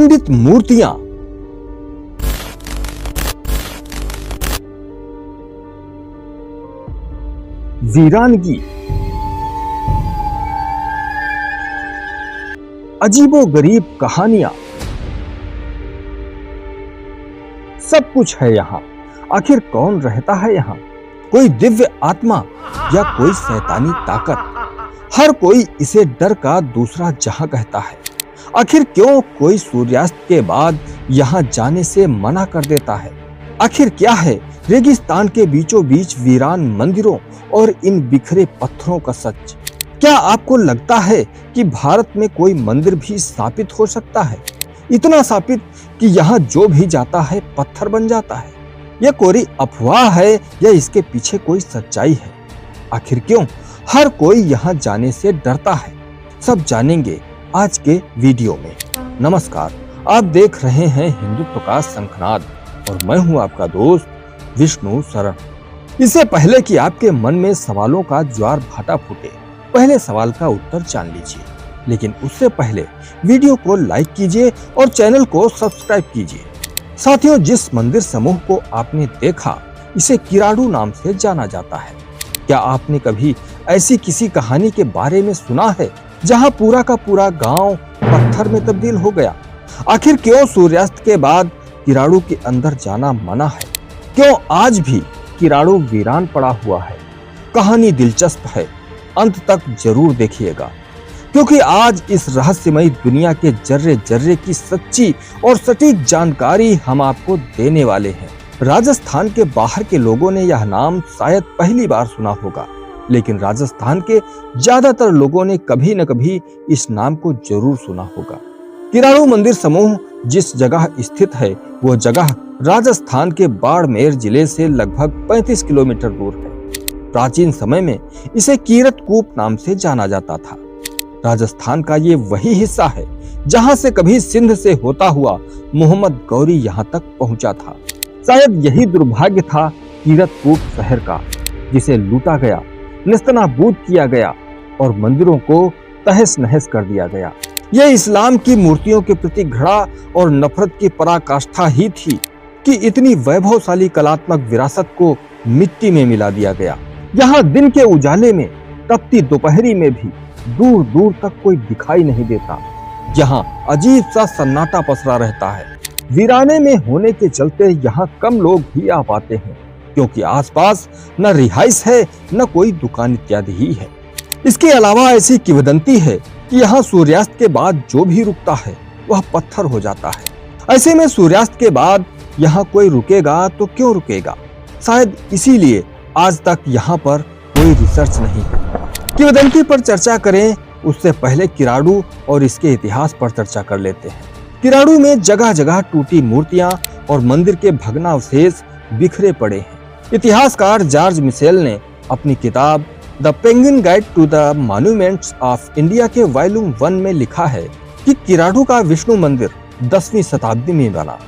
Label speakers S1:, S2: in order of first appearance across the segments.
S1: खंडित मूर्तियां, वीरानगी, अजीबोगरीब कहानियां, सब कुछ है यहाँ। आखिर कौन रहता है यहाँ? कोई दिव्य आत्मा या कोई शैतानी ताकत? हर कोई इसे डर का दूसरा जहां कहता है। आखिर क्यों कोई सूर्यास्त के बाद यहाँ जाने से मना कर देता है? आखिर क्या है रेगिस्तान के बीचों बीच वीरान मंदिरों और इन बिखरे पत्थरों का सच? क्या आपको लगता है कि भारत में कोई मंदिर भी स्थापित हो सकता है, इतना स्थापित कि यहाँ जो भी जाता है पत्थर बन जाता है? यह कोरी अफवाह है या इसके पीछे कोई सच्चाई है? आखिर क्यों हर कोई यहाँ जाने से डरता है? सब जानेंगे आज के वीडियो में। नमस्कार, आप देख रहे हैं हिंदुत्व का शंखनाद और मैं हूँ आपका दोस्त विष्णु शरण। इससे पहले कि आपके मन में सवालों का ज्वार भाटा फूटे, पहले सवाल का उत्तर जान लीजिए। लेकिन उससे पहले वीडियो को लाइक कीजिए और चैनल को सब्सक्राइब कीजिए। साथियों, जिस मंदिर समूह को आपने देखा, इसे किराडू नाम से जाना जाता है। क्या आपने कभी ऐसी किसी कहानी के बारे में सुना है जहां पूरा का पूरा गांव पत्थर में तब्दील हो गया? आखिर क्यों सूर्यास्त के बाद किराडू के अंदर जाना मना है? क्यों आज भी किराडू वीरान पड़ा हुआ है? कहानी दिलचस्प है, अंत तक जरूर देखिएगा, क्योंकि आज इस रहस्यमयी दुनिया के जर्रे जर्रे की सच्ची और सटीक जानकारी हम आपको देने वाले हैं। राजस्थान के बाहर के लोगों ने यह नाम शायद पहली बार सुना होगा, लेकिन राजस्थान के ज्यादातर लोगों ने कभी न कभी इस नाम को जरूर सुना होगा। किराडू मंदिर समूह जिस जगह स्थित है, वो जगह राजस्थान के बाड़मेर जिले से लगभग 35 किलोमीटर दूर है। प्राचीन समय में इसे कीरतकूप नाम से जाना जाता था। राजस्थान का ये वही हिस्सा है जहां से कभी सिंध से होता हुआ मोहम्मद गौरी यहाँ तक पहुंचा था। शायद यही दुर्भाग्य था कीरतकूप शहर का, जिसे लूटा गया, नेस्तनाबूद किया गया और मंदिरों को तहस नहस कर दिया गया। यह इस्लाम की मूर्तियों के प्रति घृणा और नफरत की पराकाष्ठा ही थी कि इतनी वैभवशाली कलात्मक विरासत को मिट्टी में मिला दिया गया। यहाँ दिन के उजाले में, तपती दोपहरी में भी दूर दूर तक कोई दिखाई नहीं देता। यहाँ अजीब सा सन्नाटा पसरा रहता है। वीराने में होने के चलते यहाँ कम लोग भी आ पाते हैं, क्योंकि आसपास न रिहाइश है न कोई दुकान इत्यादि ही है। इसके अलावा ऐसी किंवदंती है कि यहाँ सूर्यास्त के बाद जो भी रुकता है वह पत्थर हो जाता है। ऐसे में सूर्यास्त के बाद यहाँ कोई रुकेगा तो क्यों रुकेगा? शायद इसीलिए आज तक यहाँ पर कोई रिसर्च नहीं है। किंवदंती पर चर्चा करें उससे पहले किराडू और इसके इतिहास पर चर्चा कर लेते हैं। किराडू में जगह जगह टूटी मूर्तियां और मंदिर के भग्नावशेष बिखरे पड़े हैं। इतिहासकार जॉर्ज मिशेल ने अपनी किताब the Penguin guide to the monuments of India के वॉल्यूम 1 में लिखा है कि किराडू का विष्णु मंदिर 10वीं शताब्दी में बना।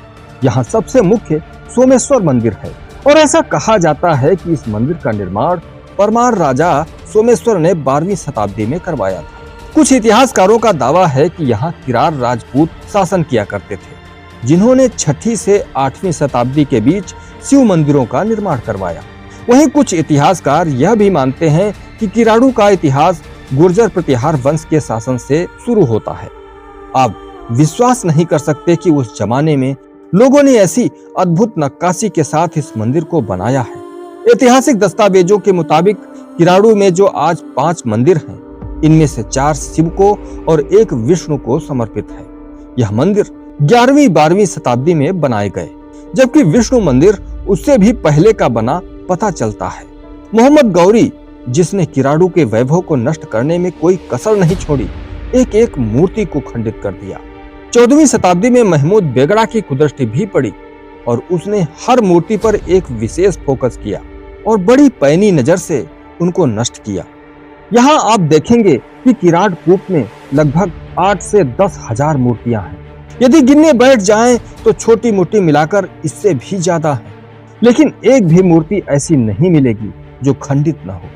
S1: यहाँ सबसे मुख्य सोमेश्वर मंदिर है और ऐसा कहा जाता है कि इस मंदिर का निर्माण परमार राजा सोमेश्वर ने 12वीं शताब्दी में करवाया था। कुछ इतिहासकारों का दावा है कि यहाँ किरार राजपूत शासन किया करते थे, जिन्होंने 6वीं से 8वीं शताब्दी के बीच शिव मंदिरों का निर्माण करवाया। वहीं कुछ इतिहासकार यह भी मानते हैं कि किराडू का इतिहास गुर्जर प्रतिहार वंश के शासन से शुरू होता है। आप विश्वास नहीं कर सकते कि उस जमाने में लोगों ने ऐसी अद्भुत नक्काशी के साथ इस मंदिर को बनाया है। ऐतिहासिक दस्तावेजों के मुताबिक किराडू में जो आज 5 मंदिर हैं, इनमें से 4 शिव को और 1 विष्णु को समर्पित है। यह मंदिर 11वीं-12वीं शताब्दी में बनाए गए, जबकि विष्णु मंदिर उससे भी पहले का बना पता चलता है। मोहम्मद गौरी, जिसने किराडू के वैभव को नष्ट करने में कोई कसर नहीं छोड़ी, एक एक मूर्ति को खंडित कर दिया। 14वीं शताब्दी में महमूद बेगड़ा की कुदृष्टि भी पड़ी और उसने हर मूर्ति पर एक विशेष फोकस किया और बड़ी पैनी नजर से उनको नष्ट किया। यहाँ आप देखेंगे कि किराडकूप में लगभग 8 से 10 हजार मूर्तियां हैं। यदि गिनने बैठ जाएं तो छोटी मोटी मिलाकर इससे भी ज्यादा है। लेकिन एक भी मूर्ति ऐसी नहीं मिलेगी जो खंडित न हो।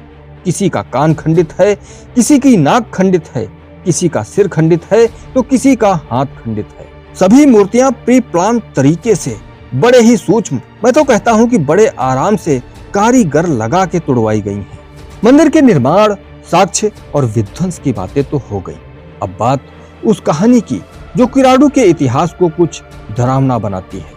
S1: किसी का कान खंडित है, किसी की नाक खंडित है, किसी का सिर खंडित है तो किसी का हाथ खंडित है। सभी मूर्तियां प्री प्लान तरीके से बड़े ही सूक्ष्म, मैं तो कहता हूं कि बड़े आराम से कारीगर लगा के तुड़वाई गई हैं। मंदिर के निर्माण, साक्ष्य और विध्वंस की बातें तो हो गई। अब बात उस कहानी की जो किराडू के इतिहास को कुछ डरावना बनाती है।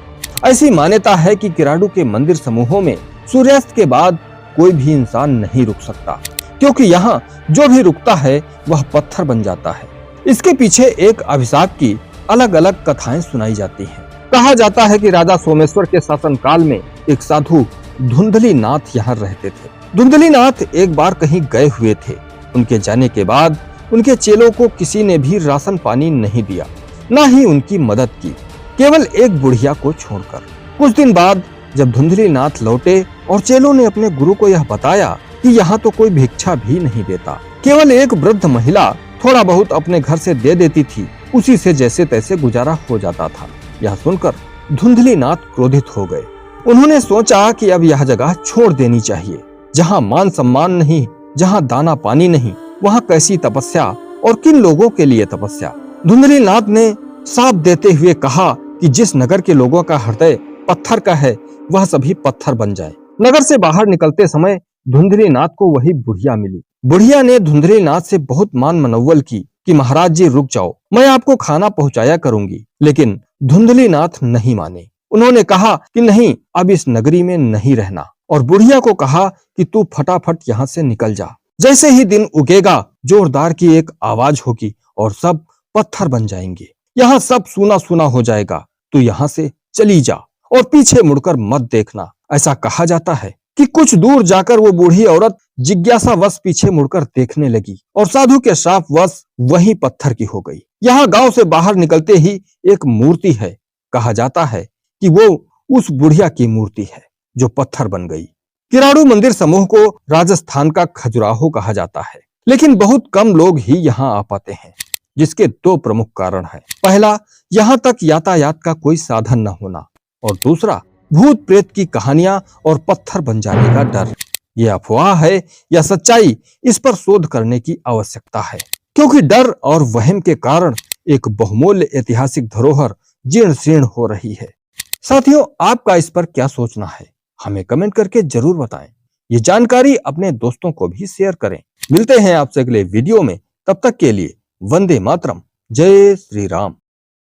S1: ऐसी मान्यता है कि किराडू के मंदिर समूहों में सूर्यास्त के बाद कोई भी इंसान नहीं रुक सकता, क्योंकि यहाँ जो भी रुकता है वह पत्थर बन जाता है। इसके पीछे एक अभिशाप की अलग अलग कथाएं सुनाई जाती हैं। कहा जाता है कि राजा सोमेश्वर के शासनकाल में एक साधु धुंधली नाथ यहाँ रहते थे। धुंधली नाथ एक बार कहीं गए हुए थे। उनके जाने के बाद उनके चेलों को किसी ने भी राशन पानी नहीं दिया, न ही उनकी मदद की, केवल एक बुढ़िया को छोड़कर। कुछ दिन बाद जब धुंधली नाथ लौटे और चेलों ने अपने गुरु को यह बताया कि यहाँ तो कोई भिक्षा भी नहीं देता, केवल एक वृद्ध महिला थोड़ा बहुत अपने घर से दे देती थी, उसी से जैसे तैसे गुजारा हो जाता था। यह सुनकर धुंधली नाथ क्रोधित हो गए। उन्होंने सोचा कि अब यह जगह छोड़ देनी चाहिए। जहाँ मान सम्मान नहीं, जहाँ दाना पानी नहीं, वहाँ कैसी तपस्या और किन लोगों के लिए तपस्या। धुंधली नाथ ने साफ देते हुए कहा कि जिस नगर के लोगों का हृदय पत्थर का है वह सभी पत्थर बन जाए। नगर से बाहर निकलते समय धुंधली नाथ को वही बुढ़िया मिली। बुढ़िया ने धुंधली नाथ से बहुत मान मनौवल की कि महाराज जी रुक जाओ, मैं आपको खाना पहुंचाया करूंगी। लेकिन धुंधली नाथ नहीं माने। उन्होंने कहा कि नहीं, अब इस नगरी में नहीं रहना, और बुढ़िया को कहा कि तू फटाफट यहाँ से निकल जा। जैसे ही दिन उगेगा जोरदार की एक आवाज होगी और सब पत्थर बन जाएंगे। यहाँ सब सूना सूना हो जाएगा, तू यहाँ से चली जा और पीछे मुड़कर मत देखना। ऐसा कहा जाता है कि कुछ दूर जाकर वो बूढ़ी औरत जिज्ञासावश पीछे मुड़कर देखने लगी और साधु के श्रापवश वहीं पत्थर की हो गई। यहाँ गांव से बाहर निकलते ही एक मूर्ति है। कहा जाता है कि वो उस बुढ़िया की मूर्ति है जो पत्थर बन गई। किराडू मंदिर समूह को राजस्थान का खजुराहो कहा जाता है, लेकिन बहुत कम लोग ही यहाँ आ पाते हैं, जिसके दो प्रमुख कारण हैं। पहला, यहाँ तक यातायात का कोई साधन न होना, और दूसरा, भूत प्रेत की कहानियां और पत्थर बन जाने का डर। ये अफवाह है या सच्चाई, इस पर शोध करने की आवश्यकता है, क्योंकि डर और वहम के कारण एक बहुमूल्य ऐतिहासिक धरोहर जीर्ण शीर्ण हो रही है। साथियों, आपका इस पर क्या सोचना है, हमें कमेंट करके जरूर बताएं। ये जानकारी अपने दोस्तों को भी शेयर करें। मिलते हैं आपसे अगले वीडियो में, तब तक के लिए वंदे मातरम, जय श्री राम।